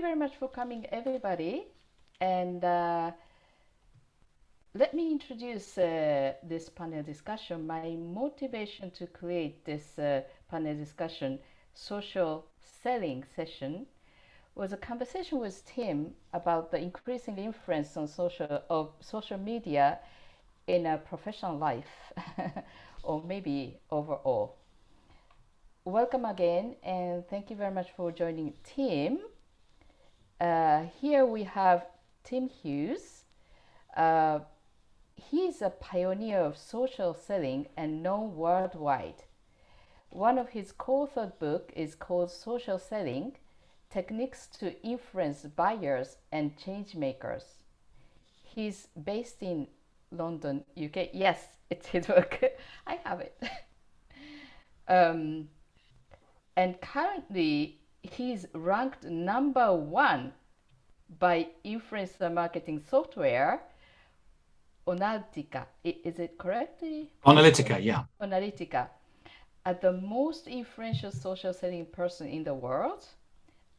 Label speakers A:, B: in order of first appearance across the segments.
A: very much for coming, everybody. And let me introduce this panel discussion. My motivation to create this panel discussion, social selling session, was a conversation with Tim about the increasing influence on social media in a professional life, or maybe overall. Welcome again, and thank you very much for joining Tim. Here we have Tim Hughes. He's a pioneer of social selling and known worldwide. One of his co-authored books is called Social Selling: Techniques to Influence Buyers and Change Makers. He's based in London, UK. Yes, it's his book. I have it. And currently, he's ranked #1 by influencer marketing software, Analytica. Is it correctly?
B: Analytica, yeah.
A: Analytica. As the most influential social selling person in the world,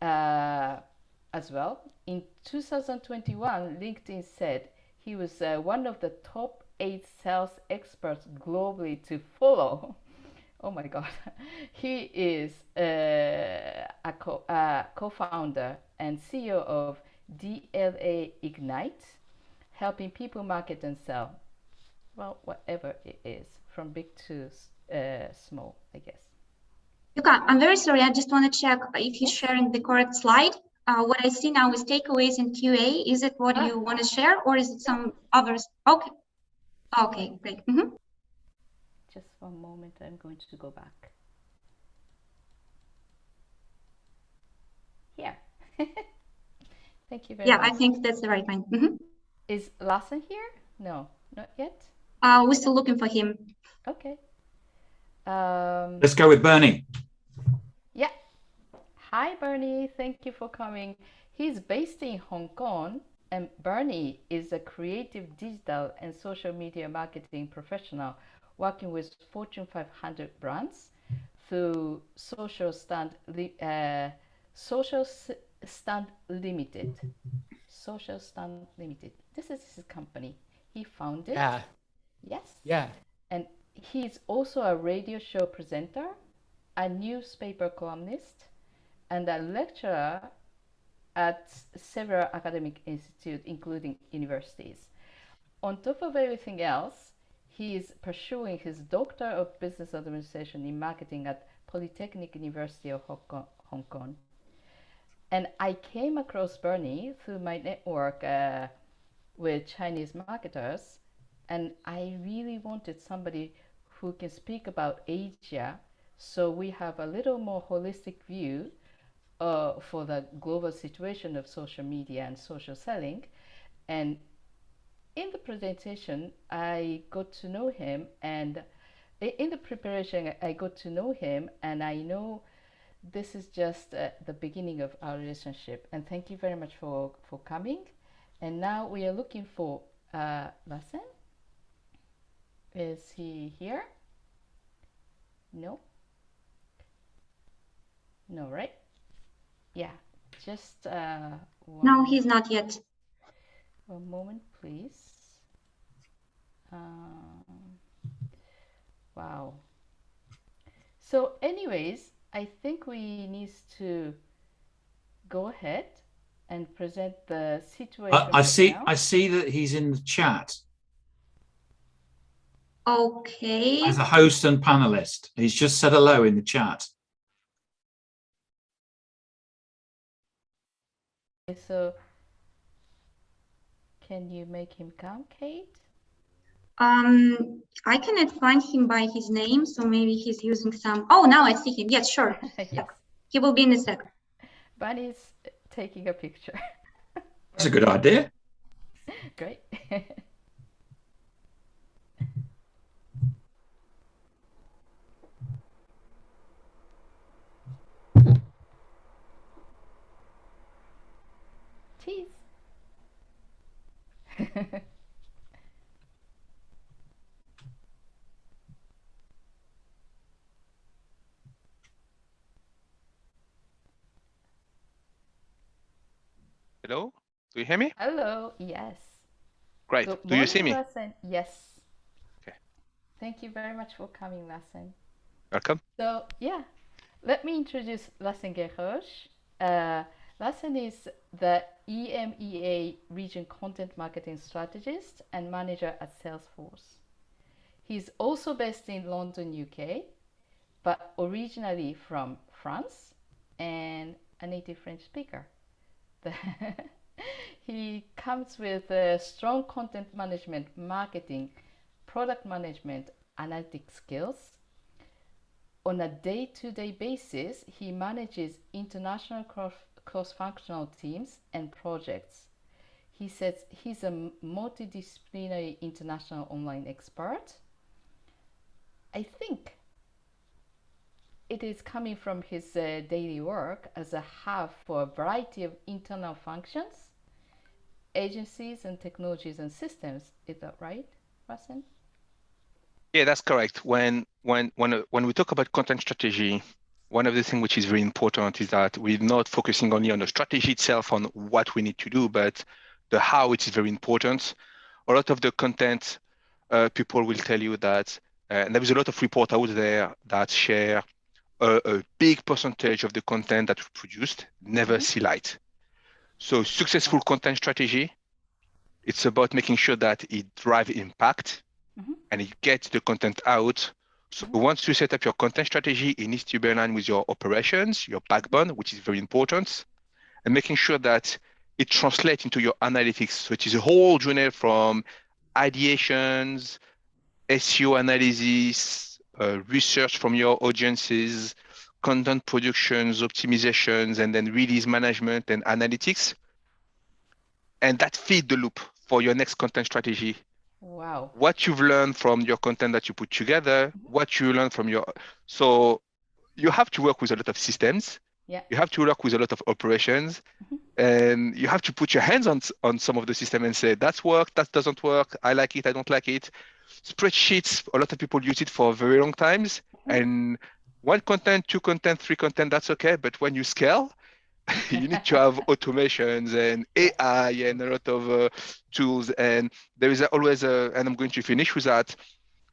A: as well. In 2021, LinkedIn said he was one of the top 8 sales experts globally to follow. Oh my God. He is a co-founder and CEO of DLA Ignite, helping people market and sell. Well, whatever it is, from big to small, I guess.
C: Yuka, I'm very sorry. I just want to check if you're sharing the correct slide. What I see now is takeaways and QA. Is it what you want to share, or is it some others? Okay. Okay, great.
A: Just one moment. I'm going to go back. Here. Thank you very much.
C: Yeah, I think that's the right one.
A: Is Lahcène here? No, not yet.
C: We're still looking for him.
A: Okay.
B: Let's go with Bernie.
A: Yeah. Hi, Bernie. Thank you for coming. He's based in Hong Kong, and Bernie is a creative digital and social media marketing professional working with Fortune 500 brands through Social Stand Limited. Social Stand Limited. This is his company. He founded.
D: Yeah.
A: Yes.
D: Yeah.
A: And he's also a radio show presenter, a newspaper columnist, and a lecturer at several academic institutes, including universities. On top of everything else, he is pursuing his Doctor of Business Administration in Marketing at Polytechnic University of Hong Kong. And I came across Bernie through my network with Chinese marketers, and I really wanted somebody who can speak about Asia, so we have a little more holistic view for the global situation of social media and social selling. And in the presentation, I got to know him, and in the preparation, I got to know him, and I know this is just the beginning of our relationship. And thank you very much for coming. And now we are looking for Lahcène. Is he here? No? No, right? Yeah, just
C: No, he's not yet.
A: One moment, please. Wow. So anyways, I think we need to go ahead and present the situation.
B: I see that he's in the chat.
C: Okay.
B: As a host and panelist. He's just said hello in the chat.
A: So can you make him come, Kate?
C: I cannot find him by his name, so maybe he's using some. Oh, now I see him. Yes, sure.
A: Yes.
C: He will be in a sec.
A: Bunny's taking a picture.
B: That's a good idea.
A: Great. Cheese.
D: Do you hear me?
A: Hello. Yes.
D: Great.
A: Good
D: Do you see
A: morning,
D: me?
A: Lahcène. Yes.
D: Okay.
A: Thank you very much for coming, Lahcène.
D: Welcome.
A: So, yeah, let me introduce Lahcène Guerrouj. Lahcène is the EMEA Region Content Marketing Strategist and Manager at Salesforce. He's also based in London, UK, but originally from France and a native French speaker. He comes with strong content management, marketing, product management, analytic skills. On a day-to-day basis, he manages international cross-functional teams and projects. He says he's a multidisciplinary international online expert. I think it is coming from his daily work as a hub for a variety of internal functions, agencies, and technologies and systems. Is that right, Lahcène?
D: Yeah, that's correct. When we talk about content strategy, one of the things which is very important is that we're not focusing only on the strategy itself, on what we need to do, but the how, which is very important. A lot of the content, people will tell you that, and there is a lot of report out there that share a big percentage of the content that we produced never see light. So successful content strategy, it's about making sure that it drives impact and it gets the content out. So once you set up your content strategy, it needs to be aligned with your operations, your backbone, which is very important, and making sure that it translates into your analytics. So it is a whole journey from ideations, SEO analysis, research from your audiences, content productions, optimizations, and then release management and analytics. And that feed the loop for your next content strategy.
A: Wow.
D: What you've learned from your content that you put together, what you learn from your, so you have to work with a lot of systems.
A: Yeah.
D: You have to work with a lot of operations, and you have to put your hands on some of the system and say, that's work, that doesn't work, I like it, I don't like it. Spreadsheets, a lot of people use it for very long times, and one content, two content, three content, that's okay. But when you scale, you need to have automations and AI and a lot of tools. And there is always and I'm going to finish with that.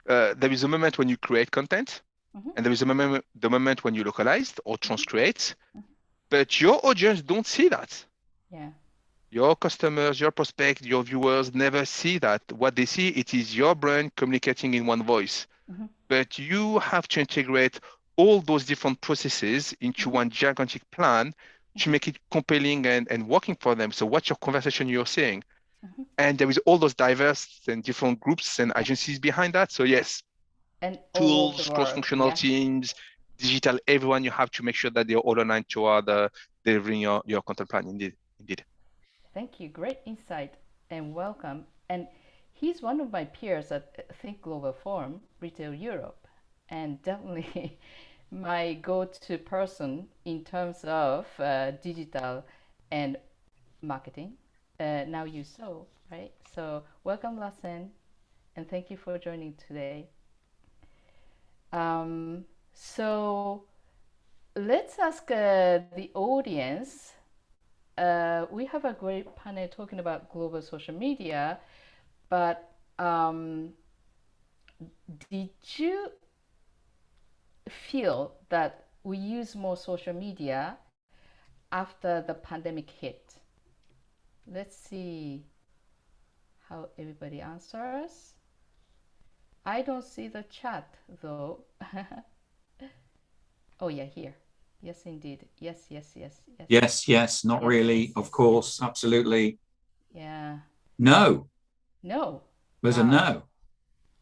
D: There is a moment when you create content, and there is a moment, the moment when you localize or transcreate, but your audience don't see that.
A: Yeah.
D: Your customers, your prospects, your viewers never see that. What they see, it is your brand communicating in one voice. But you have to integrate all those different processes into one gigantic plan to make it compelling and working for them. So what's your conversation you're seeing? And there is all those diverse and different groups and agencies behind that. So yes,
A: And all
D: tools,
A: of the world.
D: cross-functional teams, digital, everyone, you have to make sure that they're all aligned toward delivering your content plan. Indeed.
A: Thank you. Great insight and welcome. And he's one of my peers at Think Global Forum, Retail Europe, and definitely my go-to person in terms of digital and marketing. Now you saw, right? So welcome, Lahcène, and thank you for joining today. So let's ask the audience. We have a great panel talking about global social media, but did you feel that we use more social media after the pandemic hit? Let's see how everybody answers. I don't see the chat though. Oh yeah, here. Yes, indeed. Yes.
B: Yes. Not really. Of course. Absolutely.
A: Yeah.
B: No.
A: No.
B: There's
A: Wow.
B: a no.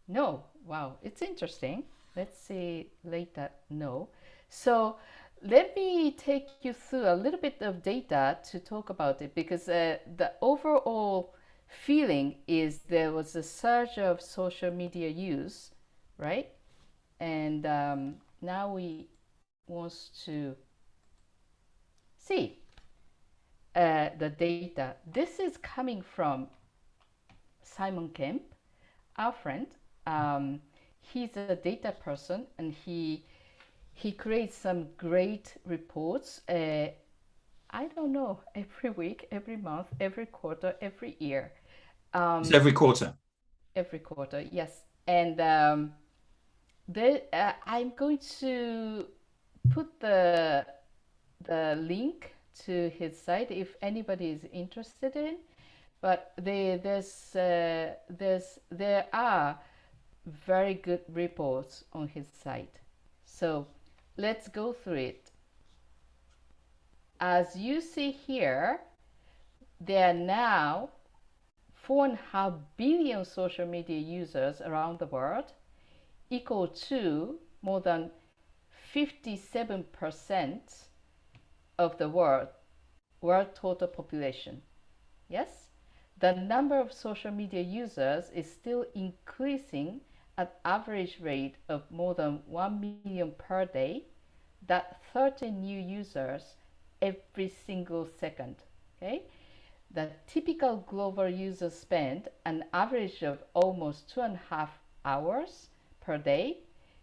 A: No. Wow. It's interesting. Let's see later. No. So let me take you through a little bit of data to talk about it, because the overall feeling is there was a surge of social media use, right? And now we want to see the data. This is coming from Simon Kemp, our friend. He's a data person, and he creates some great reports I don't know, every week, every month, every quarter, every year.
B: It's every quarter.
A: Every quarter, yes. And I'm going to put the link to his site if anybody is interested in. But there are very good reports on his site. So let's go through it. As you see here, there are now 4.5 billion social media users around the world, equal to more than 57% of the world total population. Yes? The number of social media users is still increasing at average rate of more than 1 million per day. That's 30 new users every single second. Okay? The typical global user spend an average of almost 2.5 hours per day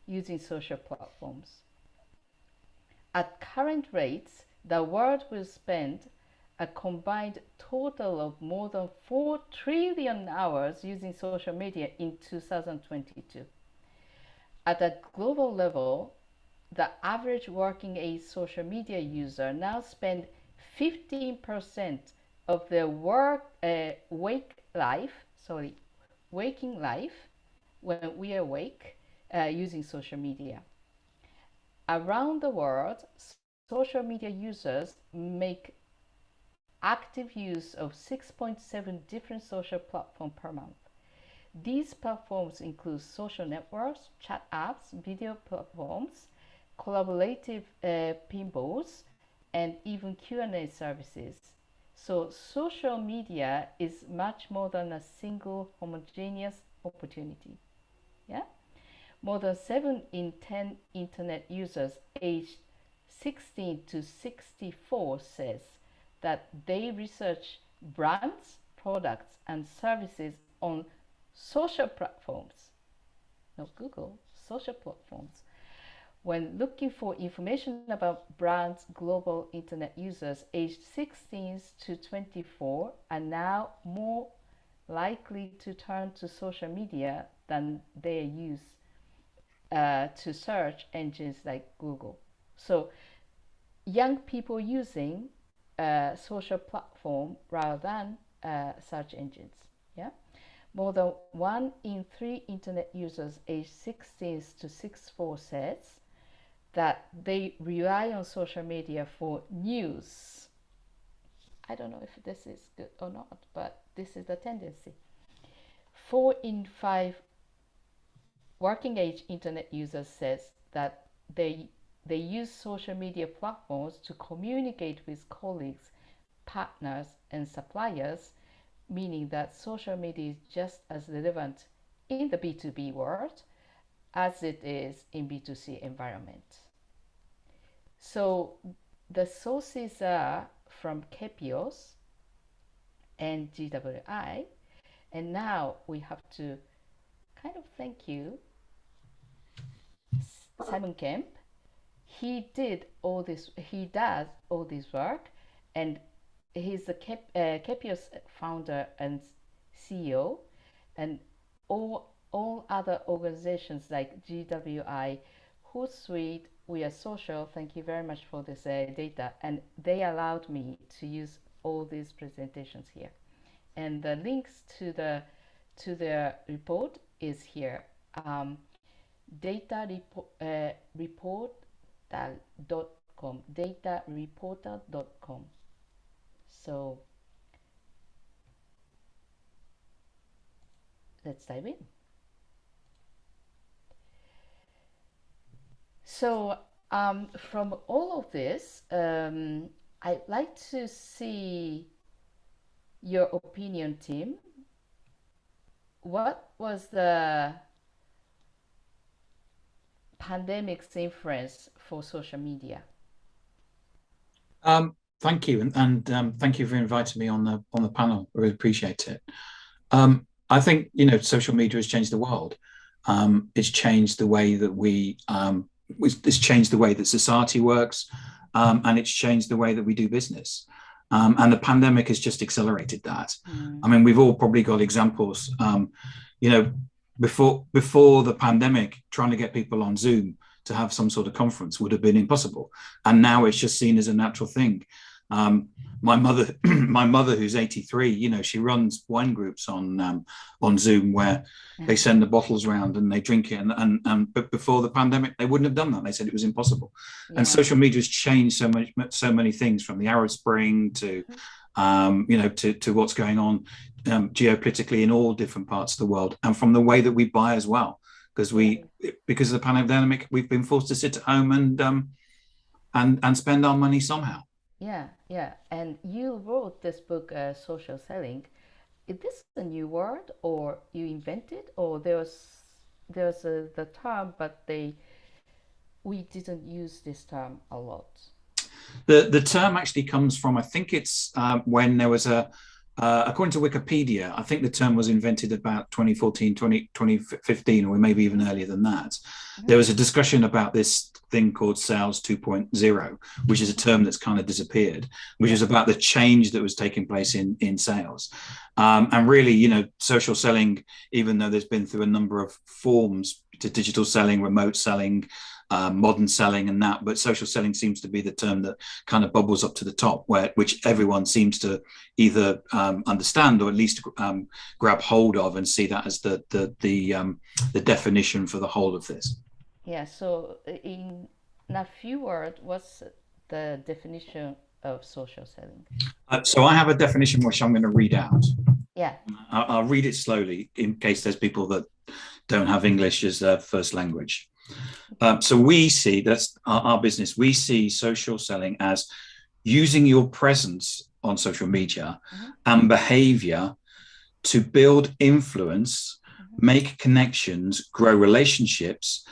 A: using social platforms. At current rates, the world will spend a combined total of more than 4 trillion hours using social media in 2022. At a global level, the average working age social media user now spend 15% of their waking life when we are awake using social media. Around the world, social media users make active use of 6.7 different social platforms per month. These platforms include social networks, chat apps, video platforms, collaborative pinballs, and even Q&A services. So social media is much more than a single homogeneous opportunity. Yeah? More than 7 in 10 internet users aged 16 to 64 says that they research brands, products, and services on social platforms, not Google, social platforms. When looking for information about brands, global internet users aged 16 to 24 are now more likely to turn to social media than they use to search engines like Google. So young people using social platform rather than search engines. Yeah, more than 1 in 3 internet users aged 16 to 64 says that they rely on social media for news. I don't know if this is good or not, but this is the tendency. 4 in 5 working age internet users says that they use social media platforms to communicate with colleagues, partners, and suppliers, meaning that social media is just as relevant in the B2B world as it is in B2C environment. So the sources are from Kepios and GWI, and now we have to kind of thank you, Simon Kemp. He does all this work, and he's the Kepios founder and CEO, and all other organizations like GWI, Hootsuite, We Are Social. Thank you very much for this data, and they allowed me to use all these presentations here, and the links to the report is here. Datareporter.com. So let's dive in. So from all of this, I'd like to see your opinion, Tim. What was the pandemic's influence for social media?
B: Thank you, and thank you for inviting me on the panel. I really appreciate it. I think social media has changed the world. It's changed the way that it's changed the way that society works. and it's changed the way that we do business. And the pandemic has just accelerated that. I mean, we've all probably got examples. You know, before the pandemic, trying to get people on Zoom to have some sort of conference would have been impossible, and now it's just seen as a natural thing. My mother, who's 83, you know, she runs wine groups on Zoom where they send the bottles around and they drink it. But before the pandemic, they wouldn't have done that. They said it was impossible. Yeah. And social media has changed so many things, from the Arab Spring to, you know, to what's going on geopolitically in all different parts of the world, and from the way that we buy as well. Because of the pandemic, we've been forced to sit at home and spend our money somehow.
A: Yeah. And you wrote this book, Social Selling. Is this a new word, or you invented, or there's the term, but we didn't use this term a lot?
B: The term actually comes from, I think it's when there was according to Wikipedia, I think the term was invented about 2014, 2015, or maybe even earlier than that. There was a discussion about this thing called Sales 2.0, which is a term that's kind of disappeared, which is about the change that was taking place in sales. And really, you know, social selling, even though there's been through a number of forms to digital selling, remote selling, modern selling and that, but social selling seems to be the term that kind of bubbles up to the top, which everyone seems to either understand or at least grab hold of and see that as the definition for the whole of this.
A: Yeah, so in a few words, what's the definition of social selling?
B: So I have a definition which I'm going to read out.
A: Yeah.
B: I'll read it slowly in case there's people that don't have English as their first language. So we see, that's our business, we see social selling as using your presence on social media and behavior to build influence, make connections, grow relationships,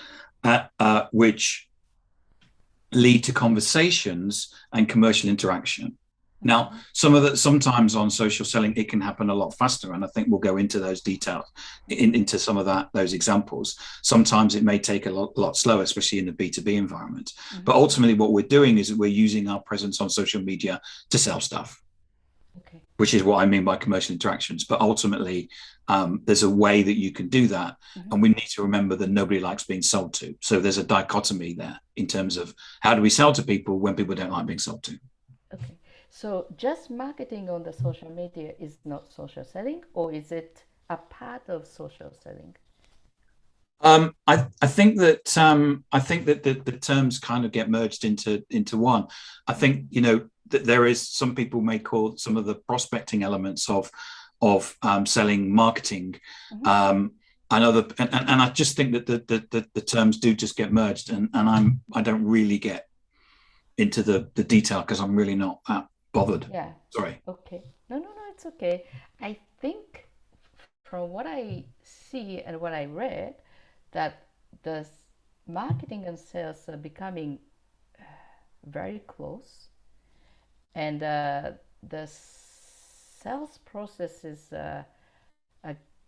B: which lead to conversations and commercial interaction. Now, sometimes on social selling, it can happen a lot faster. And I think we'll go into those details, into some of those examples. Sometimes it may take a lot slower, especially in the B2B environment. But ultimately what we're doing is that we're using our presence on social media to sell stuff, which is what I mean by commercial interactions. But ultimately, there's a way that you can do that. And we need to remember that nobody likes being sold to. So there's a dichotomy there in terms of how do we sell to people when people don't like being sold to.
A: Okay. So just marketing on the social media is not social selling, or is it a part of social selling?
B: I think that the terms kind of get merged into one. I think, you know, that there is, some people may call some of the prospecting elements of selling marketing, and I just think that the terms do just get merged, and I don't really get into the detail because I'm really not that bothered.
A: Yeah.
B: Sorry.
A: Okay. No, it's okay. I think from what I see and what I read, that the marketing and sales are becoming very close, and the sales processes are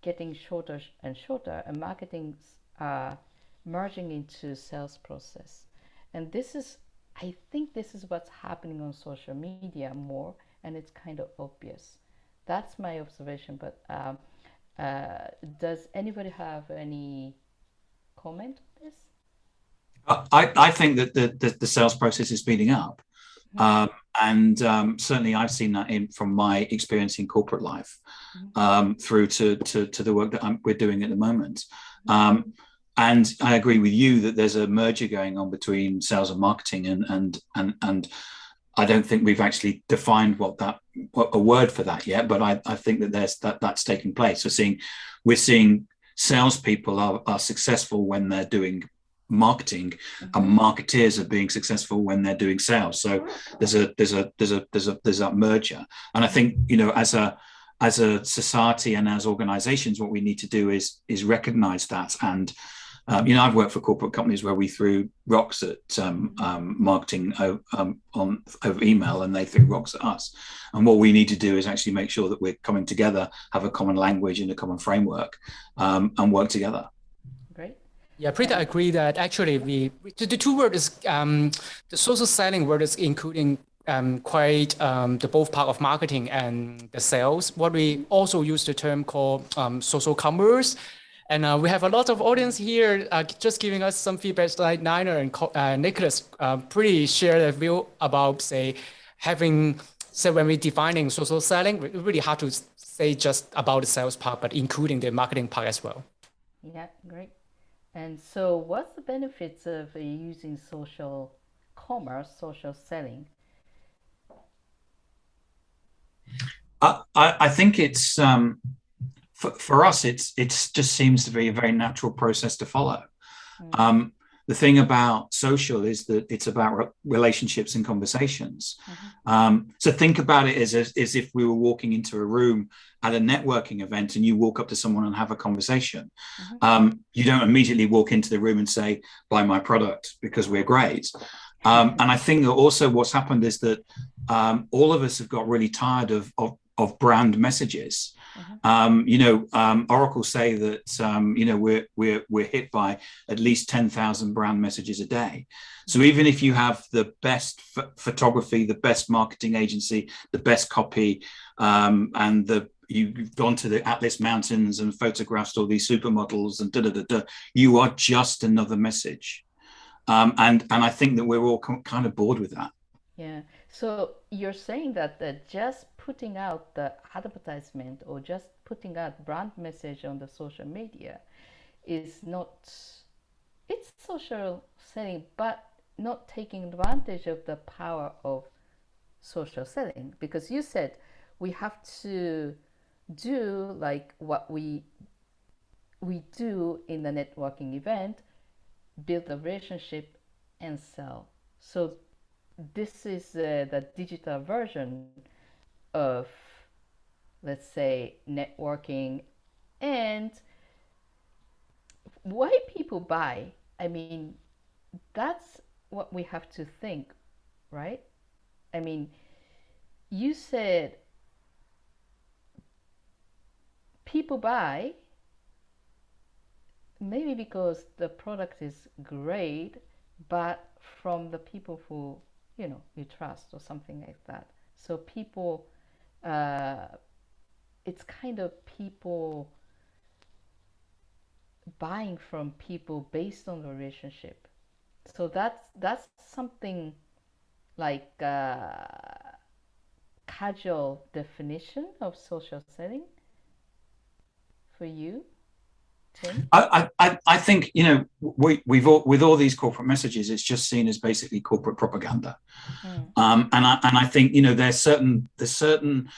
A: getting shorter and shorter, and marketing are merging into sales process. And I think this is what's happening on social media more, and it's kind of obvious. That's my observation, but does anybody have any comment on this?
B: I think that the sales process is speeding up. And certainly I've seen that from my experience in corporate life, through to the work that we're doing at the moment. And I agree with you that there's a merger going on between sales and marketing, and I don't think we've actually defined a word for that yet, but I think that that's taking place. We're seeing salespeople are successful when they're doing marketing, and marketeers are being successful when they're doing sales. So there's that merger, and I think, you know, as a society and as organizations, what we need to do is recognize that. And you know, I've worked for corporate companies where we threw rocks at marketing over email, and they threw rocks at us. And what we need to do is actually make sure that we're coming together, have a common language and a common framework, and work together.
A: Great.
E: Yeah, pretty agree that actually the two words is the social selling word is including quite the both part of marketing and the sales. What we also use the term called social commerce. And we have a lot of audience here just giving us some feedback, like Niner and Nicholas pretty share their view about, say, having, so when we're defining social selling, it's really hard to say just about the sales part, but including the marketing part as well.
A: Yeah, great. And so what's the benefits of using social commerce, social selling?
B: I think it's for us, it's just seems to be a very natural process to follow. The thing about social is that it's about relationships and conversations. So think about it as if we were walking into a room at a networking event and you walk up to someone and have a conversation. You don't immediately walk into the room and say, buy my product because we're great. And I think that also what's happened is that all of us have got really tired of brand messages. Oracle say that we're hit by at least 10,000 brand messages a day. So even if you have the best photography, the best marketing agency, the best copy, and you've gone to the Atlas Mountains and photographed all these supermodels and you are just another message. And I think that we're all kind of bored with that.
A: Yeah. So you're saying that just putting out the advertisement or just putting out brand message on the social media is not, it's social selling, but not taking advantage of the power of social selling, because you said we have to do like what we do in the networking event, build a relationship and sell. So this is the digital version of, let's say, networking. And why people buy, I mean, that's what we have to think, right? I mean, you said people buy maybe because the product is great, but from the people who you trust or something like that. So people, it's kind of people buying from people based on the relationship. So that's something like casual definition of social selling for you, Tim?
B: I think with all these corporate messages, it's just seen as basically corporate propaganda. And I think there's certain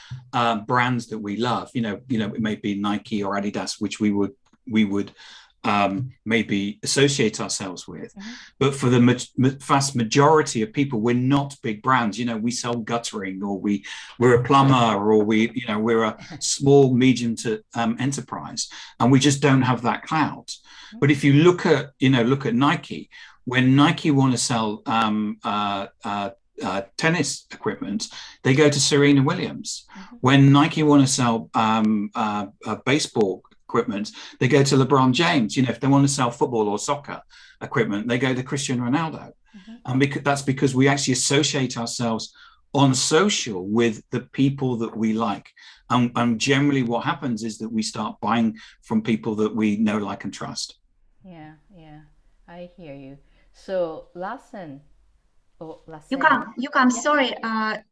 B: brands that we love. It may be Nike or Adidas, which we would maybe associate ourselves with. But for the vast majority of people, we're not big brands. We sell guttering, or we're a plumber, or we're a small, medium to enterprise, and we just don't have that clout. But if you look at Nike, when Nike want to sell tennis equipment, they go to Serena Williams. When Nike want to sell baseball equipment, they go to LeBron James. If they want to sell football or soccer equipment, they go to Cristiano Ronaldo. And that's because we actually associate ourselves on social with the people that we like. And generally what happens is that we start buying from people that we know, like, and trust.
A: Yeah, I hear you. So Lahcène.
C: Yuka, I'm sorry.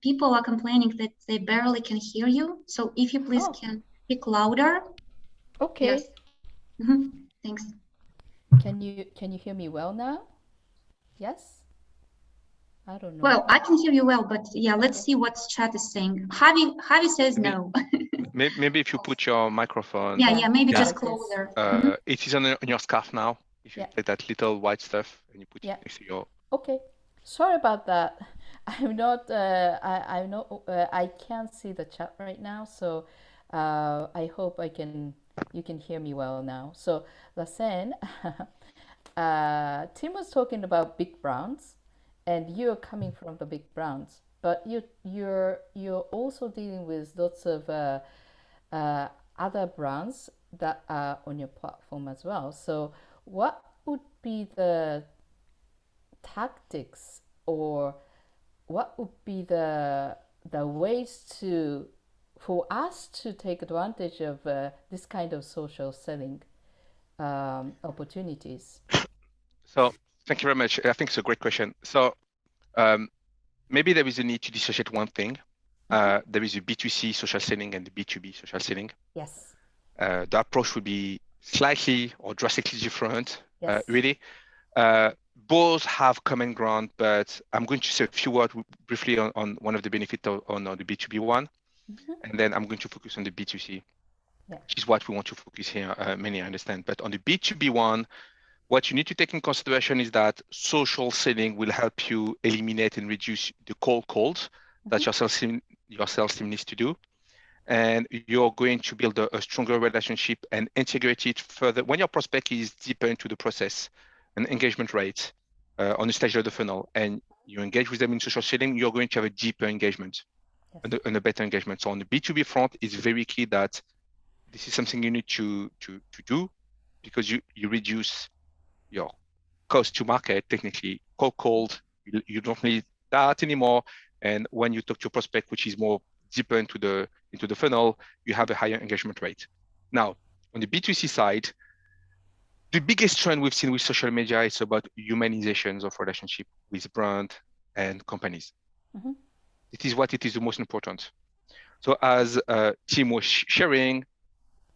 C: People are complaining that they barely can hear you. So if you please can speak louder.
A: Okay.
C: Yes. Thanks.
A: Can you hear me well now? Yes? I don't know.
C: Well, I can hear you well, but yeah, let's see what chat is saying. Javi says no.
D: Maybe if you put your microphone.
C: Yeah, maybe just closer.
D: It is on your scarf now. If you take that little white stuff and you put it next to your.
A: Okay. Sorry about that. I'm not. I can't see the chat right now, so I hope you can hear me well now. So Lahcène, Tim was talking about big brands, and you're coming from the big brands, but you're also dealing with lots of other brands that are on your platform as well. So what would be the tactics, or what would be the ways for us to take advantage of this kind of social selling opportunities?
D: So thank you very much. I think it's a great question. So maybe there is a need to dissociate one thing. There is a B2C social selling and the B2B social selling.
A: Yes.
D: The approach would be slightly or drastically different,
A: Yes.
D: really. Both have common ground, but I'm going to say a few words briefly on one of the benefits on the B2B one, and then I'm going to focus on the B2C, which is what we want to focus here, many I understand. But on the B2B one, what you need to take in consideration is that social selling will help you eliminate and reduce the cold calls that your sales team needs to do. And you're going to build a stronger relationship and integrate it further. When your prospect is deeper into the process and engagement rate on the stage of the funnel, and you engage with them in social selling, you're going to have a deeper engagement and a better engagement. So on the B2B front, it's very key that this is something you need to do, because you reduce your cost to market. Technically cold, you don't need that anymore. And when you talk to a prospect, which is more deeper into the funnel, you have a higher engagement rate. Now, on the B2C side, the biggest trend we've seen with social media is about humanizations of relationship with brand and companies. It is what it is the most important. So as Tim was sharing,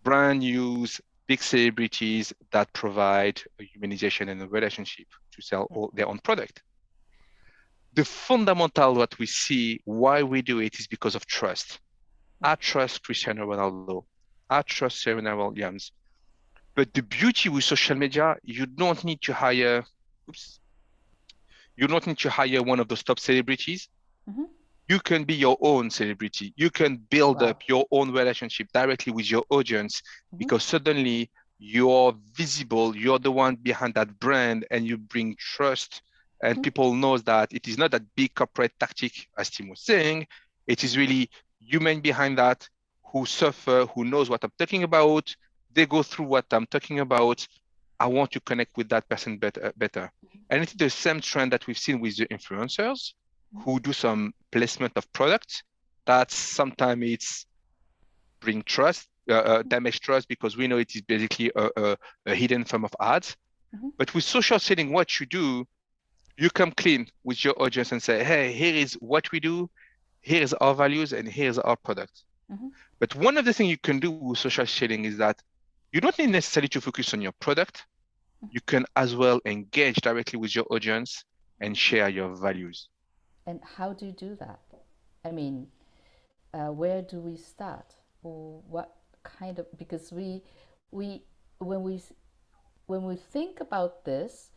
D: brand use big celebrities that provide a humanization and a relationship to sell their own product. The fundamental what we see why we do it is because of trust. I trust Cristiano Ronaldo. I trust Serena Williams. But the beauty with social media, you don't need to hire one of those top celebrities. You can be your own celebrity. You can build up your own relationship directly with your audience, because suddenly you're visible, you're the one behind that brand, and you bring trust. And people knows that it is not that big corporate tactic, as Tim was saying. It is really human behind that, who suffer, who knows what I'm talking about. They go through what I'm talking about. I want to connect with that person better. And it's the same trend that we've seen with the influencers who do some placement of products that sometimes it's bring trust, damage trust, because we know it is basically a hidden form of ads. But with social selling, what you do, you come clean with your audience and say, hey, here is what we do, here is our values, and here's our product. But one of the things you can do with social selling is that you don't need necessarily to focus on your product. You can as well engage directly with your audience and share your values.
A: And how do you do that? I mean, where do we start, or what kind of? Because when we think about this,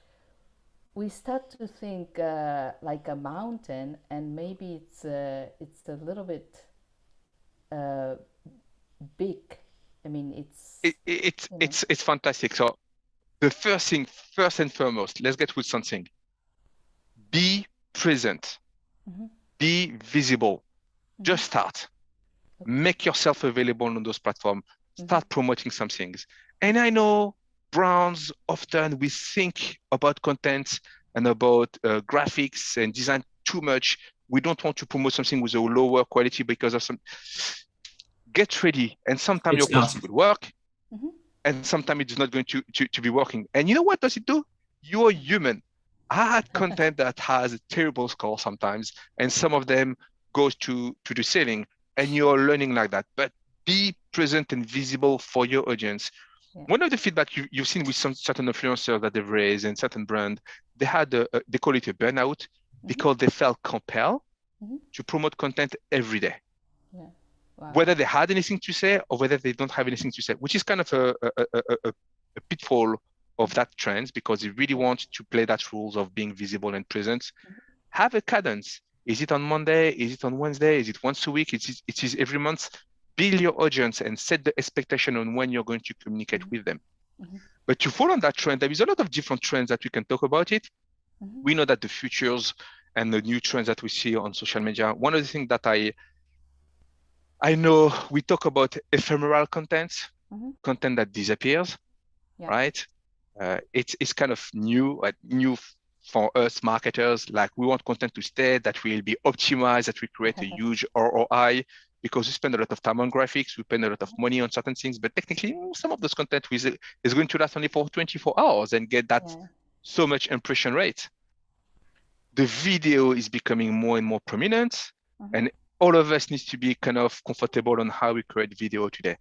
A: we start to think like a mountain, and maybe it's a little bit big. I mean,
D: it's fantastic. So the first and foremost, let's get with something. Be present. Be visible. Just start. Make yourself available on those platforms. Start promoting some things. And I know brands often we think about content and about graphics and design too much. We don't want to promote something with a lower quality because of some. Get ready, and sometimes your post will work, and sometimes it's not going to be working. And you know what does it do? You're human. I had content that has a terrible score sometimes, and some of them goes to the selling, and you're learning like that. But be present and visible for your audience. One of the feedback you've seen with some certain influencers that they've raised and certain brand, they had they call it a burnout because they felt compelled to promote content every day. Whether they had anything to say or whether they don't have anything to say, which is kind of a pitfall of that trend, because they really want to play that rules of being visible and present. Have a cadence. Is it on Monday? Is it on Wednesday? Is it once a week? It is every month. Build your audience and set the expectation on when you're going to communicate with them. But to follow on that trend, there is a lot of different trends that we can talk about it. We know that the futures and the new trends that we see on social media, one of the things that I know we talk about ephemeral content, content that disappears, right? It's kind of new for us marketers. Like we want content to stay, that will be optimized, that we create a huge ROI, because we spend a lot of time on graphics, we spend a lot of money on certain things, but technically some of this content is going to last only for 24 hours and get that so much impression rate. The video is becoming more and more prominent, and all of us needs to be kind of comfortable on how we create video today.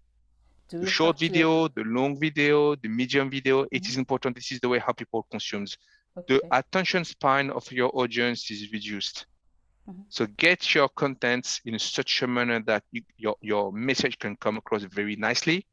D: The short video, the long video, the medium video, it is important. This is the way how people consume. The attention span of your audience is reduced. So get your content in such a manner that your message can come across very nicely.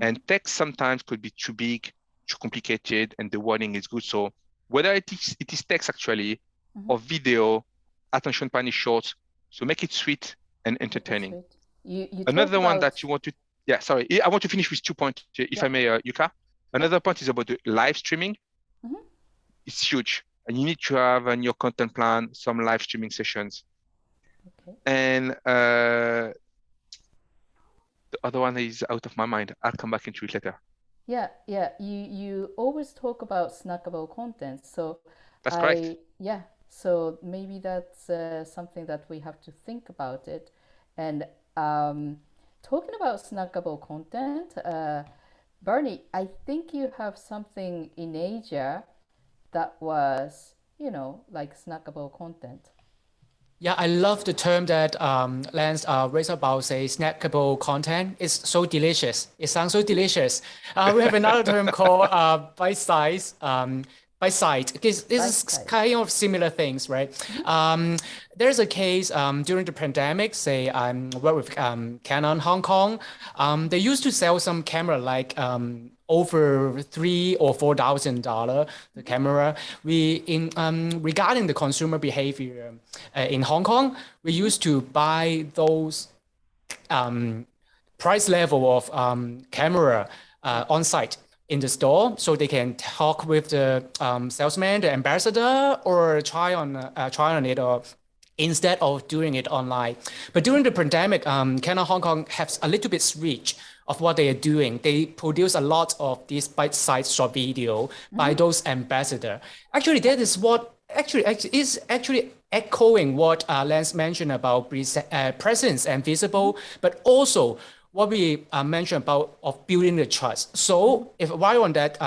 D: And text sometimes could be too big, too complicated, and the wording is good. So whether it is text actually or video, attention span is short. So make it sweet and entertaining.
A: You
D: Another one that you want to, yeah, sorry, I want to finish with 2 points, if I may, Yuka. Another point is about the live streaming. It's huge, and you need to have on your content plan some live streaming sessions. And the other one is out of my mind. I'll come back into it later.
A: Yeah. You always talk about snackable content, so
D: that's correct.
A: Yeah, so maybe that's something that we have to think about it. And talking about snackable content, Bernie, I think you have something in Asia that was, like snackable content.
E: Yeah, I love the term that Lance raised about, say, snackable content. It's so delicious. It sounds so delicious. We have another term called bite-size. Bite-size, because this is kind of similar things, right? There's a case during the pandemic, say I work with Canon Hong Kong. They used to sell some camera like over $3,000 or $4,000 the camera. Regarding the consumer behavior in Hong Kong, we used to buy those price level of camera on site in the store, so they can talk with the salesman, the ambassador, or try on it, or instead of doing it online. But during the pandemic, Canon Hong Kong has a little bit reach of what they are doing. They produce a lot of these bite-sized short video by those ambassadors. Actually, that is what is echoing what Lance mentioned about presence and visible, but also what we mentioned about of building the trust. So if while on that,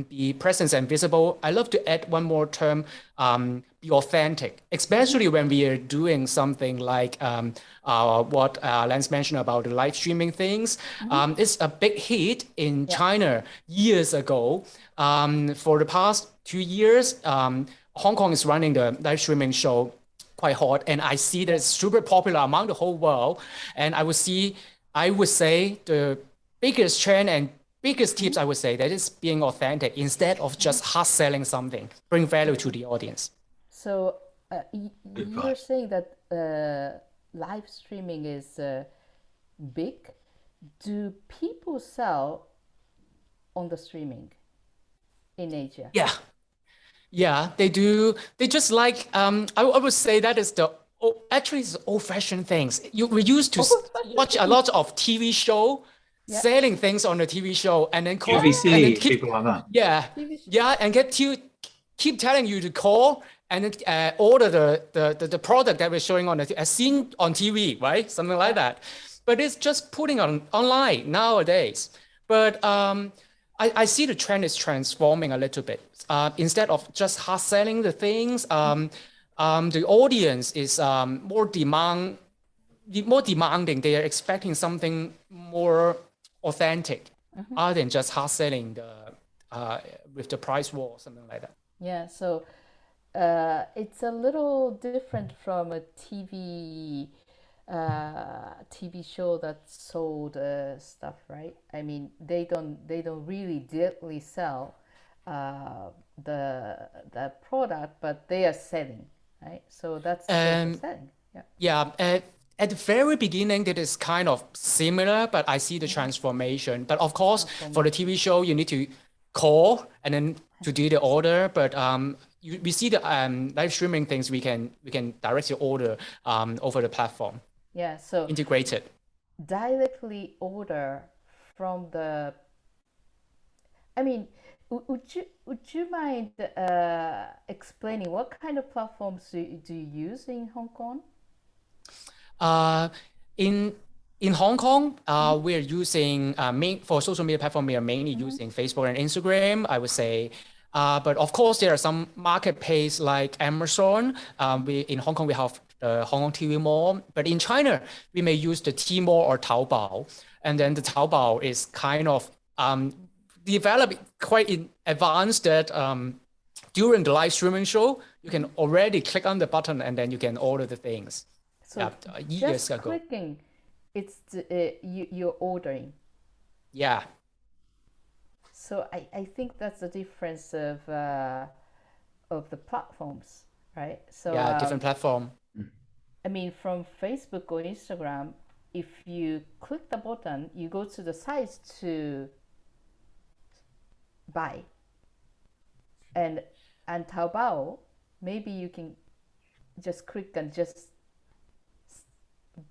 E: the presence and visible, I love to add one more term, be authentic, especially when we are doing something like what Lance mentioned about the live streaming things. It's a big hit in China years ago. For the past 2 years, Hong Kong is running the live streaming show quite hot, and I see that it's super popular among the whole world. And I would say the biggest trend and biggest tips, I would say, that is being authentic instead of just hard selling something, bring value to the audience.
A: So you're saying that live streaming is big. Do people sell on the streaming in Asia?
E: Yeah, they do. They just like, I would say that is actually it's old-fashioned things. We used to watch a lot of TV show, selling things on the TV show, and then call
B: QVC,
E: and then
B: people like that.
E: And keep telling you to call and then order the product that we're showing on as seen on TV, right? Something like that. But it's just putting online nowadays. But I see the trend is transforming a little bit. Instead of just hard selling the things, the audience is more demanding. They are expecting something more authentic, other than just hard selling with the price war, something like that.
A: Yeah, so it's a little different from a TV show that sold stuff, right? I mean, they don't really directly sell the product, but they are selling, right? So that's selling.
E: At the very beginning, that is kind of similar, but I see the transformation. But of course, for the TV show, you need to call and then to do the order. But we see the live streaming things. We can directly order over the platform.
A: Yeah, so
E: integrated.
A: Directly order from the. I mean, would you mind explaining what kind of platforms do you use in Hong Kong?
E: In Hong Kong, we are using for social media platform. We are mainly using Facebook and Instagram, I would say. But of course, there are some marketplace like Amazon. In Hong Kong we have the Hong Kong TV Mall, but in China we may use the Tmall or Taobao, and then the Taobao is kind of developed quite in advance that during the live streaming show you can already click on the button and then you can order the things.
A: So
E: Years
A: just
E: ago.
A: clicking, it's you're ordering.
E: Yeah.
A: So I think that's the difference of the platforms, right? So
E: Yeah, different platform.
A: I mean, from Facebook or Instagram, if you click the button, you go to the sites to buy. And Taobao, maybe you can just click and just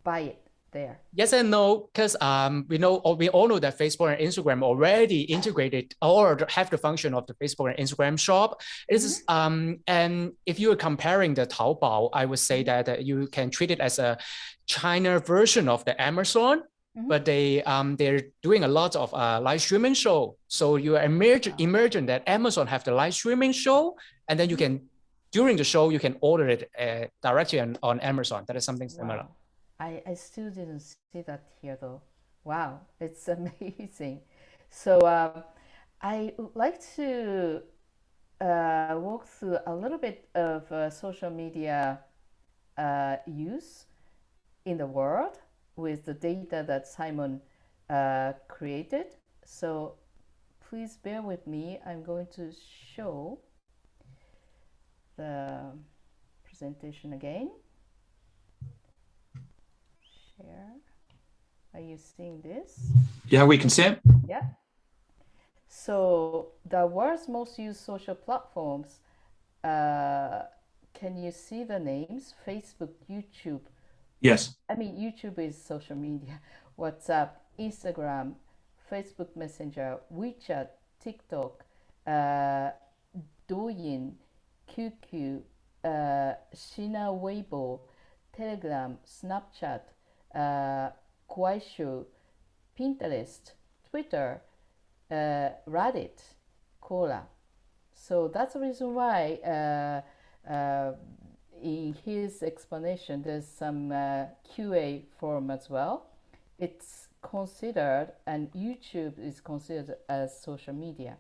A: buy it there.
E: Yes and no, because we all know that Facebook and Instagram already integrated or have the function of the Facebook and Instagram shop. And if you are comparing the Taobao, I would say that you can treat it as a China version of the Amazon. But they're doing a lot of live streaming show. So you imagine that Amazon have the live streaming show, and then you can during the show you can order it directly on Amazon. That is something similar.
A: Wow. I still didn't see that here though. Wow, it's amazing. So I would like to walk through a little bit of social media use in the world with the data that Simon created. So please bear with me. I'm going to show the presentation again. Share. Are you seeing this?
B: Yeah, we can see it.
A: Yeah. So the world's most used social platforms, can you see the names? Facebook, YouTube.
B: Yes.
A: I mean, YouTube is social media. WhatsApp, Instagram, Facebook Messenger, WeChat, TikTok, Douyin, QQ, Sina Weibo, Telegram, Snapchat, Kuaishou, Pinterest, Twitter, Reddit, Quora. So that's the reason why in his explanation there's some QA form as well. It's considered, and YouTube is considered as social media,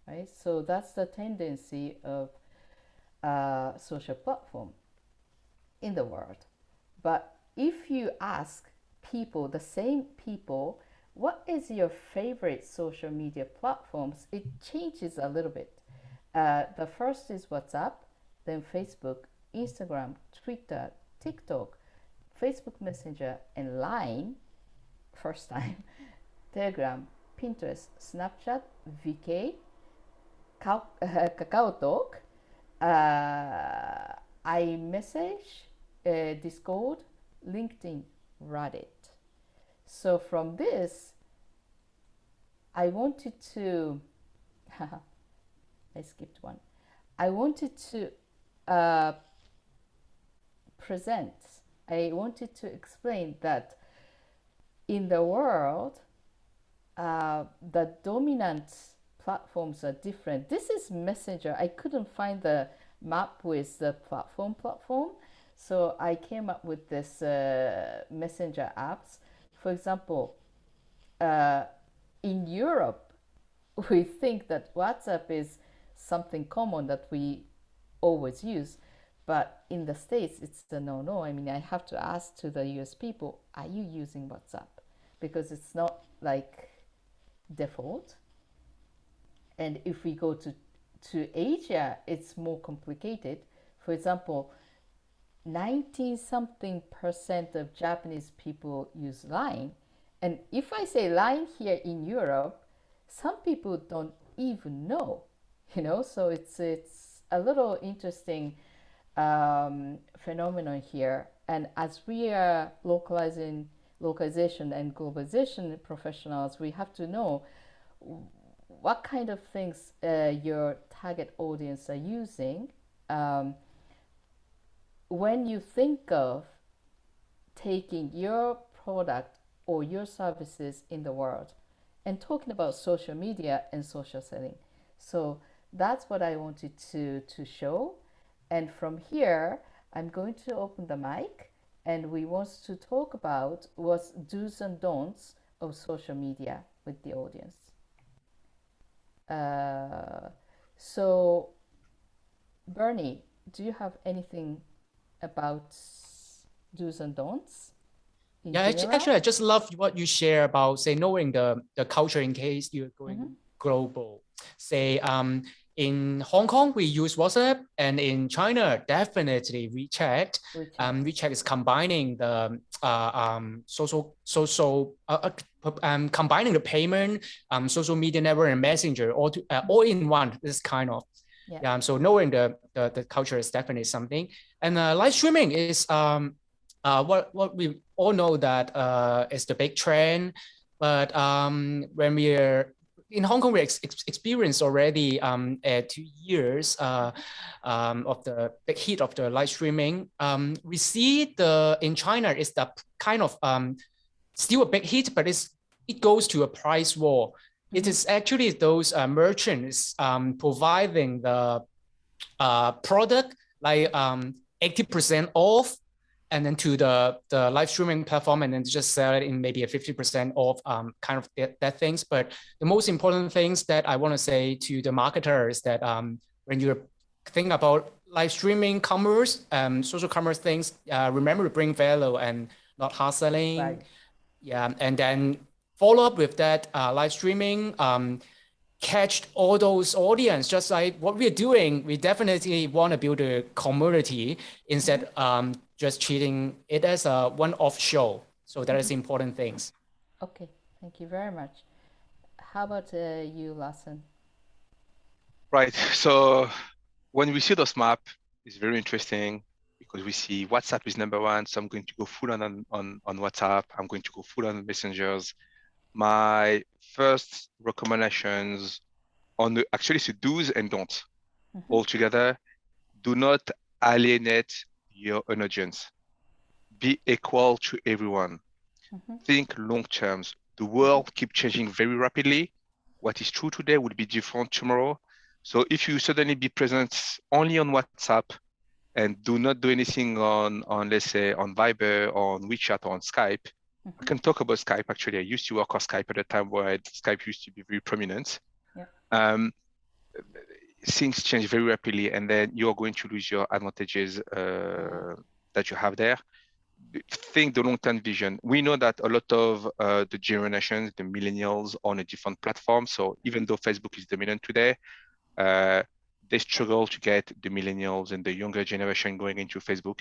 A: right? So that's the tendency of social platform in the world. But if you ask people, the same people, what is your favorite social media platforms, it changes a little bit. The first is WhatsApp, then Facebook, Instagram, Twitter, TikTok, Facebook Messenger, and Line, first time, Telegram, Pinterest, Snapchat, VK, KakaoTalk, iMessage, Discord, LinkedIn, Reddit. So from this, I wanted to, I skipped one. I wanted to I wanted to explain that in the world, the dominant platforms are different. This is Messenger. I couldn't find the map with the platform, so I came up with this Messenger apps. For example, in Europe, we think that WhatsApp is something common that we always use. But in the States, it's a no-no. I mean, I have to ask to the US people, are you using WhatsApp? Because it's not like default. And if we go to Asia, it's more complicated. For example, 90-something% of Japanese people use Line. And if I say Line here in Europe, some people don't even know, so it's a little interesting phenomenon here. And as we are localization and globalization professionals, we have to know what kind of things your target audience are using. When you think of taking your product or your services in the world and talking about social media and social selling. So that's what I wanted to show. And from here, I'm going to open the mic and we want to talk about what's do's and don'ts of social media with the audience. So Bernie, do you have anything about do's and don'ts?
E: Yeah, actually, I just love what you share about, say, knowing the culture in case you're going global. Say, in Hong Kong, we use WhatsApp, and in China, definitely WeChat. WeChat is combining the combining the payment, social media network, and messenger all in one. This kind of so knowing the culture is definitely something. And live streaming is what we all know that is the big trend. But when we're in Hong Kong, we experienced already 2 years of the big hit of the live streaming. We see in China is the kind of still a big hit, but it goes to a price war. It is actually those merchants providing the product like 80% off, and then to the live streaming platform, and then just sell it in maybe a 50% off kind of that things. But the most important things that I want to say to the marketers that when you think about live streaming commerce, social commerce things, remember to bring value and not hard selling.
A: Right.
E: Yeah, and then follow up with that live streaming, catch all those audience, just like what we're doing. We definitely want to build a community instead just treating it as a one-off show. So that is important things.
A: Okay, thank you very much. How about you, Lahcène?
D: Right. So when we see this map, it's very interesting because we see WhatsApp is number one. So I'm going to go full on WhatsApp. I'm going to go full on messengers. My first recommendations on actually it's do's and don'ts altogether. Do not alienate your audience. Be equal to everyone. Think long terms. The world keeps changing very rapidly. What is true today will be different tomorrow. So if you suddenly be present only on WhatsApp and do not do anything on let's say on Viber or on WeChat or on Skype, I can talk about Skype. Actually, I used to work on Skype at a time where Skype used to be very prominent. Things change very rapidly, and then you're going to lose your advantages that you have there. Think the long-term vision. We know that a lot of the generations, the millennials, on a different platform. So even though Facebook is dominant today, they struggle to get the millennials and the younger generation going into Facebook.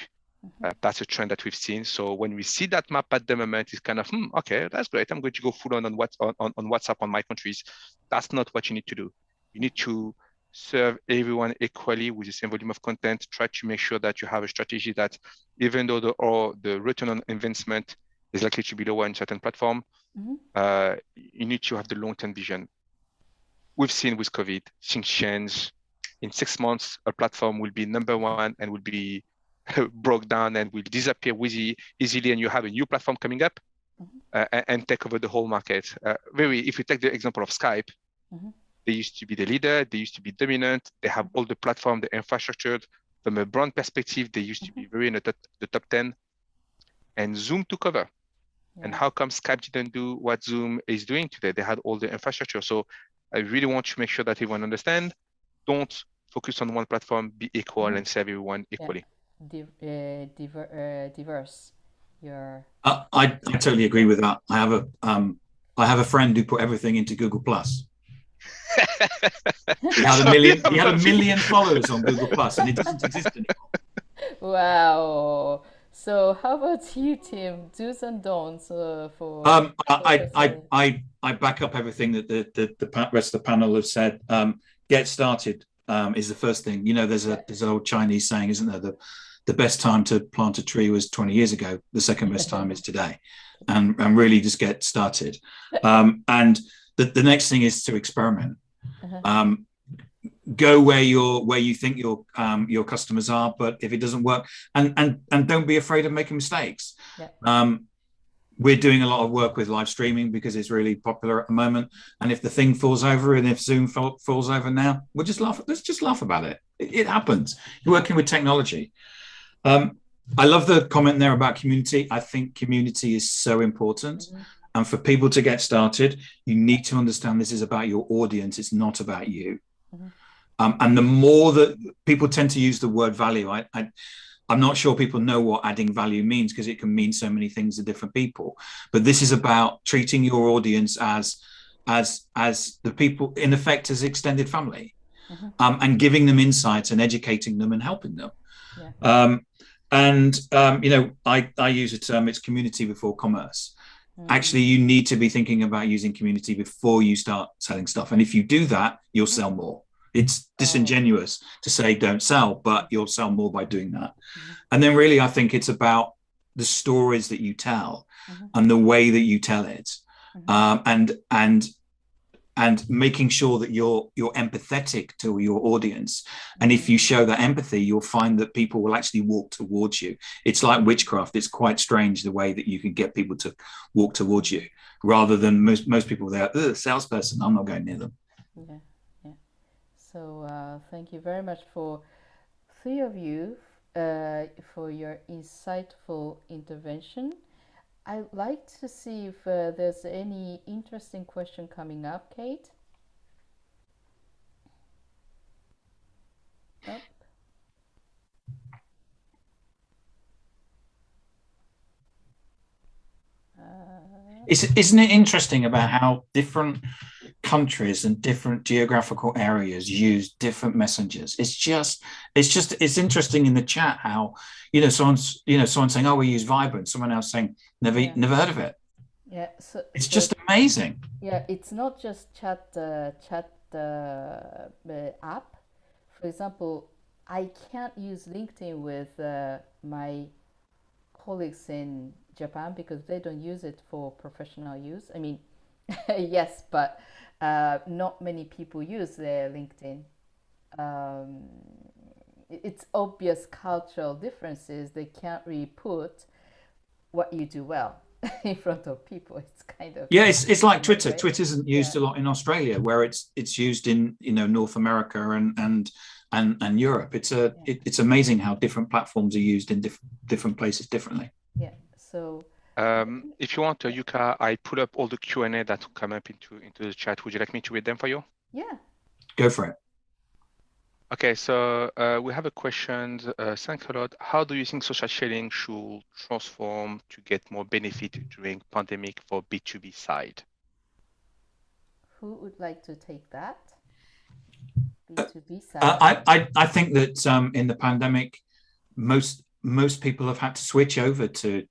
D: That's a trend that we've seen. So when we see that map at the moment, it's kind of, okay, that's great. I'm going to go full on WhatsApp on my countries. That's not what you need to do. You need to serve everyone equally with the same volume of content. Try to make sure that you have a strategy that even though the return on investment is likely to be lower in certain platform, you need to have the long-term vision. We've seen with COVID, things change. In 6 months, a platform will be number one and will be broke down and will disappear easily, and you have a new platform coming up and take over the whole market. If you take the example of Skype, they used to be the leader, they used to be dominant, they have all the platform, the infrastructure. From a brand perspective, they used to be very in the top 10, and Zoom took over. And how come Skype didn't do what Zoom is doing today? They had all the infrastructure. So I really want to make sure that everyone understand, don't focus on one platform, be equal and serve everyone equally.
A: Diverse.
B: I totally agree with that. I have a friend who put everything into Google Plus. He had a million followers on Google Plus, and it doesn't exist anymore.
A: Wow. So how about you, Tim? Do's and don'ts for.
B: I back up everything that the rest of the panel have said. Get started is the first thing. You know, there's an old Chinese saying, isn't there? The best time to plant a tree was 20 years ago. The second best time is today, and really just get started. And the next thing is to experiment. Go where you think your customers are, but if it doesn't work, and don't be afraid of making mistakes.
A: Yeah.
B: We're doing a lot of work with live streaming because it's really popular at the moment. And if the thing falls over, and if Zoom falls over now, we'll just laugh. Let's just laugh about it. It happens. You're working with technology. I love the comment there about community. I think community is so important. And for people to get started, you need to understand this is about your audience. It's not about you. And the more that people tend to use the word value, I'm not sure people know what adding value means, because it can mean so many things to different people. But this is about treating your audience as the people, in effect, as extended family, and giving them insights and educating them and helping them. I use a term, it's community before commerce. Actually, you need to be thinking about using community before you start selling stuff. And if you do that, you'll sell more. It's disingenuous to say don't sell, but you'll sell more by doing that. And then really, I think it's about the stories that you tell and the way that you tell it, and making sure that you're empathetic to your audience. And if you show that empathy, you'll find that people will actually walk towards you. It's like witchcraft. It's quite strange the way that you can get people to walk towards you, rather than most people, they're salesperson, I'm not going near them.
A: Yeah. So thank you very much for three of you for your insightful intervention. I'd like to see if there's any interesting question coming up, Kate. Nope.
B: Isn't it interesting about how different countries and different geographical areas use different messengers? It's interesting in the chat how, someone saying, oh, we use Vibrant, someone else saying never heard of it.
A: Yeah,
B: it's just amazing.
A: Yeah, it's not just chat app. For example, I can't use LinkedIn with my colleagues in Japan because they don't use it for professional use. I mean, yes, but not many people use their LinkedIn. It's obvious cultural differences. They can't really put what you do well in front of people. It's kind of
B: it's like Twitter. Right? Twitter isn't used a lot in Australia, where it's used in North America and Europe. It's amazing how different platforms are used in different places differently.
A: Yeah. So
D: if you want, Yuka, I put up all the Q&A that come up into the chat. Would you like me to read them for you?
A: Yeah.
B: Go for it.
D: Okay, so we have a question. Thanks a lot. How do you think social sharing should transform to get more benefit during pandemic for B2B side?
A: Who would like to take that? B2B side.
B: I think that in the pandemic, most people have had to switch over to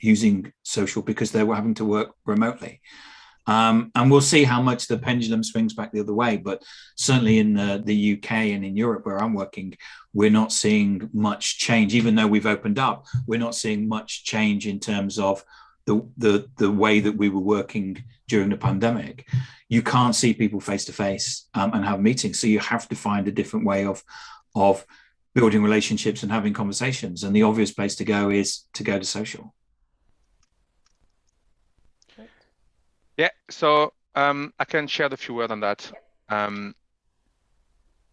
B: using social because they were having to work remotely. And we'll see how much the pendulum swings back the other way. But certainly in the UK and in Europe, where I'm working, we're not seeing much change. Even though we've opened up, we're not seeing much change in terms of the way that we were working during the pandemic. You can't see people face to face and have meetings, so you have to find a different way of building relationships and having conversations. And the obvious place to go is to go to social.
D: Yeah, so I can share a few words on that. A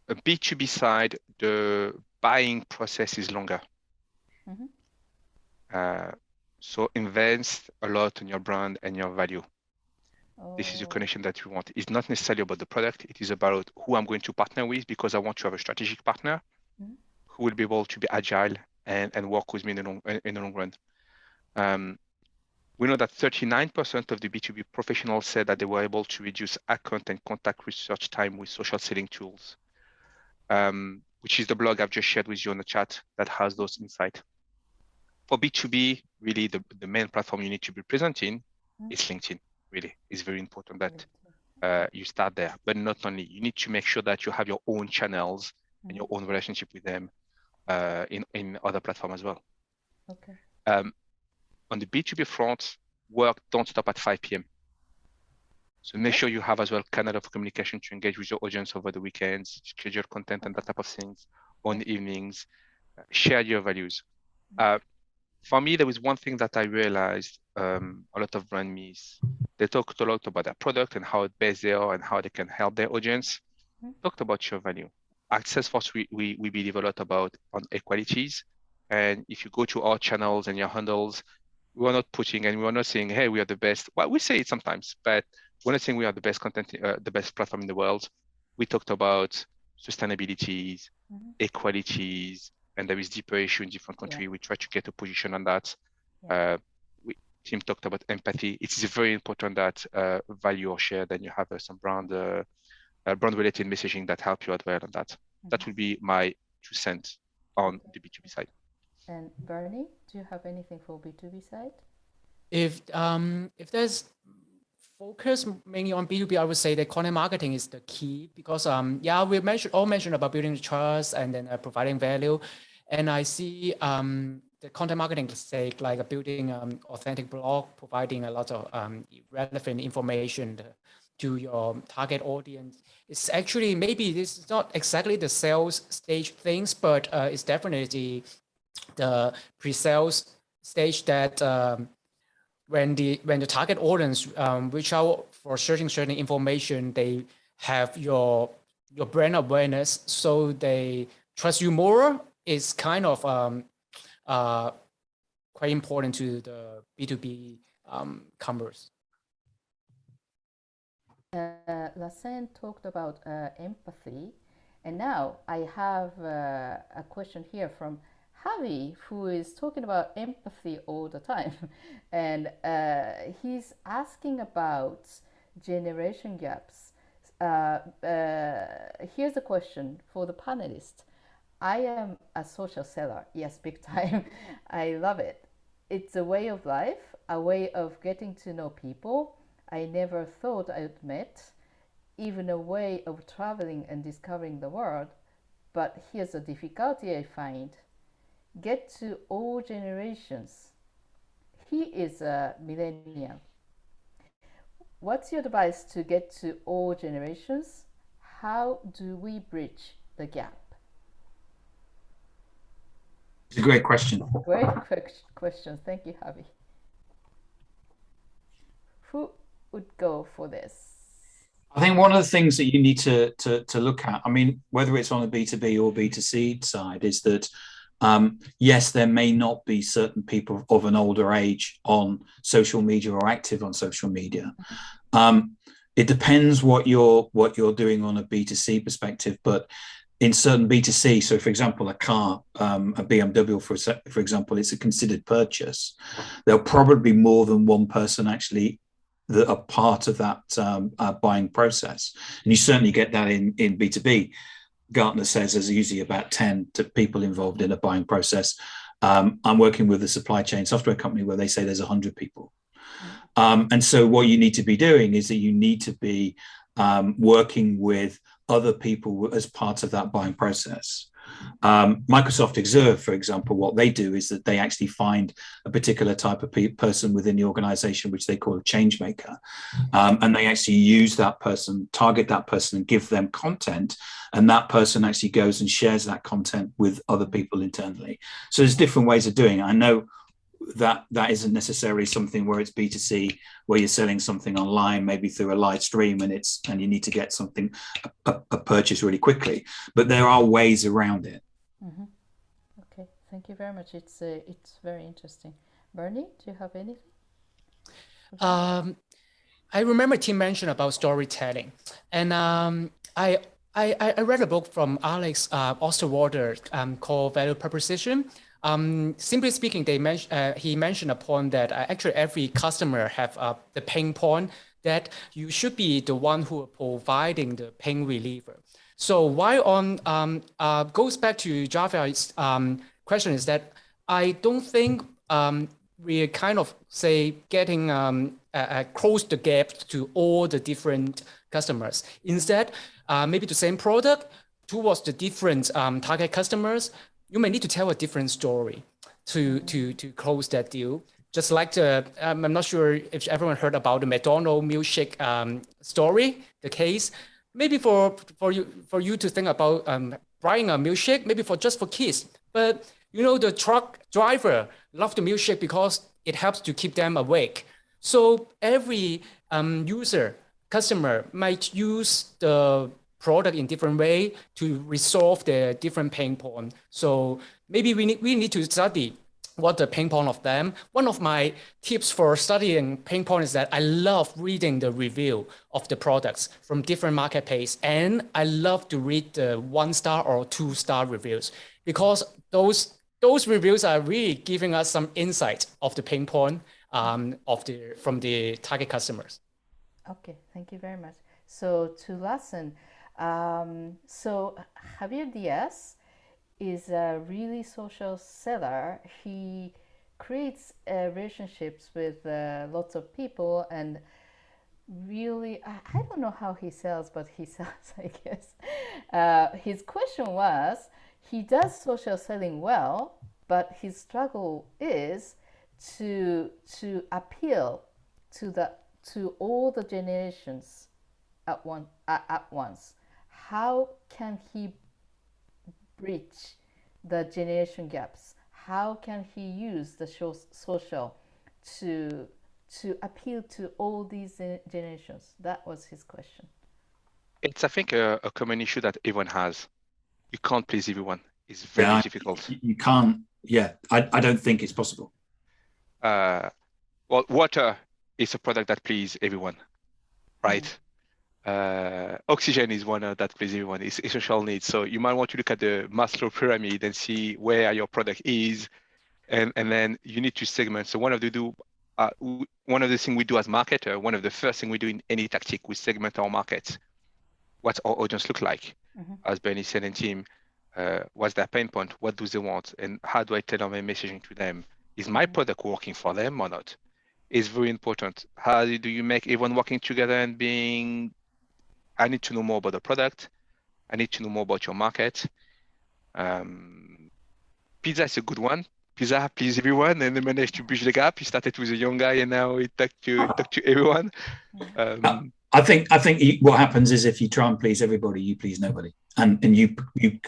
D: B2B side, the buying process is longer. So invest a lot in your brand and your value. This is a connection that you want. It's not necessarily about the product. It is about who I'm going to partner with, because I want to have a strategic partner who will be able to be agile and work with me in the long run. We know that 39% of the B2B professionals said that they were able to reduce account and contact research time with social selling tools, which is the blog I've just shared with you on the chat that has those insights. For B2B, really the main platform you need to be present in is LinkedIn. Really, it's very important that you start there. But not only, you need to make sure that you have your own channels and your own relationship with them in other platforms as well.
A: Okay.
D: On the B2B front, work don't stop at 5 p.m. So make sure you have as well canal of communication to engage with your audience over the weekends, schedule content and that type of things on evenings, share your values. For me, there was one thing that I realized a lot of brand miss. They talked a lot about their product and how best they are and how they can help their audience. Talked about your value. At Salesforce, we believe a lot about on equalities. And if you go to our channels and your handles, we're not putting and we're not saying, hey, we are the best. Well, we say it sometimes, but we're not saying we are the best content, the best platform in the world. We talked about sustainabilities, equalities, and there is deeper issue in different countries. We try to get a position on that. Tim talked about empathy. It's very important that value or share, then you have some brand related messaging that help you out well on that. That would be my 2 cents on the B2B side.
A: And Bernie, do you have anything for B2B side?
E: If there's focus mainly on B2B, I would say that content marketing is the key because we mentioned about building the trust and then providing value, and I see the content marketing sake like building authentic blog, providing a lot of relevant information to your target audience. It's actually maybe this is not exactly the sales stage things, but it's definitely the pre-sales stage that when the target audience reach out for searching certain information, they have your brand awareness, so they trust you more. Is kind of quite important to the B2B commerce.
A: Lahcène talked about empathy, and now I have a question here from Javi, who is talking about empathy all the time, and he's asking about generation gaps. Here's a question for the panelists. I am a social seller, yes, big time. I love it. It's a way of life, a way of getting to know people I never thought I'd met, even a way of traveling and discovering the world. But here's the difficulty I find. Get to all generations. He is a millennial. What's your advice to get to all generations? How do we bridge the gap?
B: It's a great question.
A: Great question. Thank you, Javi. Who would go for this?
B: I think one of the things that you need to look at, I mean, whether it's on a B2B or B2C side, is that yes, there may not be certain people of an older age on social media or active on social media. It depends what you're doing on a B2C perspective, but in certain B2C, so for example, a car, a BMW, for example, it's a considered purchase. There'll probably be more than one person actually that are part of that buying process. And you certainly get that in B2B. Gartner says there's usually about 10 people involved in a buying process. I'm working with a supply chain software company where they say there's 100 people. And so what you need to be doing is that you need to be working with other people as part of that buying process. Microsoft Observe, for example, what they do is that they actually find a particular type of person within the organization, which they call a change maker. And they actually use that person, target that person and give them content. And that person actually goes and shares that content with other people internally. So there's different ways of doing it. I know that isn't necessarily something where it's B2C, where you're selling something online, maybe through a live stream, and you need to get something a purchase really quickly. But there are ways around it.
A: Mm-hmm. Okay, thank you very much. It's very interesting. Bernie, do you have anything?
E: I remember Tim mentioned about storytelling, and I read a book from Alex Osterwalder called Value Proposition. Simply speaking, he mentioned a point that actually every customer have the pain point that you should be the one who are providing the pain reliever. So while on goes back to Javier's question is that I don't think we're kind of say getting close the gap to all the different customers. Instead, maybe the same product towards the different target customers, you may need to tell a different story to close that deal. just like I'm not sure if everyone heard about the McDonald's milkshake story, the case. Maybe for you to think about buying a milkshake, maybe just for kids. But the truck driver love the milkshake because it helps to keep them awake. So every customer might use the product in different way to resolve their different pain point. So maybe we need to study what the pain point of them. One of my tips for studying pain point is that I love reading the review of the products from different marketplace, and I love to read the 1-star or 2-star reviews, because those reviews are really giving us some insight of the pain point from the target customers.
A: Okay, thank you very much. So to Lahcène, so Javier Diaz is a really social seller. He creates relationships with lots of people, and really, I don't know how he sells, but he sells, I guess. His question was, he does social selling well, but his struggle is to appeal to all the generations at once. How can he bridge the generation gaps? How can he use the social to appeal to all these generations? That was his question.
D: It's, I think, a common issue that everyone has. You can't please everyone. It's very difficult.
B: You can't. Yeah, I don't think it's possible.
D: Well, water is a product that pleases everyone, right? Oxygen is one that pleases everyone. It's essential needs. So you might want to look at the Maslow pyramid and see where your product is, and then you need to segment. So one of the things we do as marketer, one of the first things we do in any tactic, we segment our markets. What's our audience look like? As Bernie said and team, what's their pain point? What do they want? And how do I tailor my messaging to them? Is my product working for them or not? It's very important. How do you make everyone working together and being, I need to know more about the product. I need to know more about your market. Pizza is a good one. Pizza please everyone, and they managed to bridge the gap. He started with a young guy, and now he talked to everyone.
B: I think what happens is, if you try and please everybody, you please nobody, and you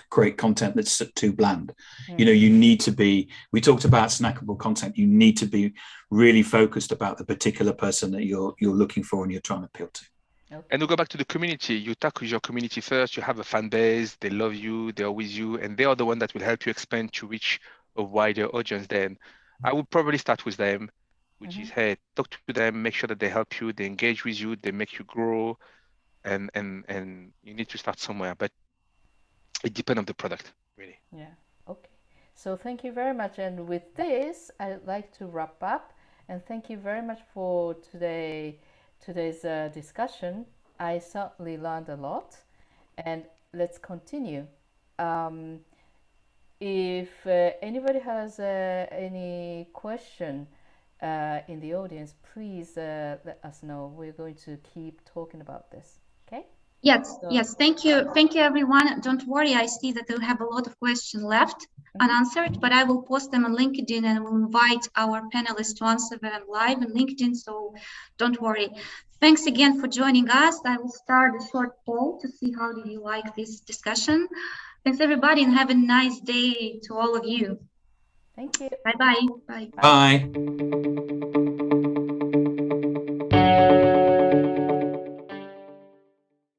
B: create content that's too bland. You need to be. We talked about snackable content. You need to be really focused about the particular person that you're looking for and you're trying to appeal to.
A: Okay.
D: And we go back to the community. You talk with your community first. You have a fan base. They love you. They're with you, and they are the one that will help you expand to reach a wider audience. Then I would probably start with them, which is, hey, talk to them, make sure that they help you, they engage with you, they make you grow, and you need to start somewhere. But it depends on the product, really.
A: Yeah. Okay. So thank you very much. And with this, I'd like to wrap up. And thank you very much for today's discussion. I certainly learned a lot. And let's continue. If anybody has any question in the audience, please let us know. We're going to keep talking about this. Okay?
C: Yes, yes. Thank you, everyone. Don't worry. I see that we have a lot of questions left unanswered, but I will post them on LinkedIn and will invite our panelists to answer them live on LinkedIn. So don't worry. Thanks again for joining us. I will start a short poll to see how did you like this discussion. Thanks everybody, and have a nice day to all of you.
A: Thank you.
C: Bye-bye. Bye.
B: Bye.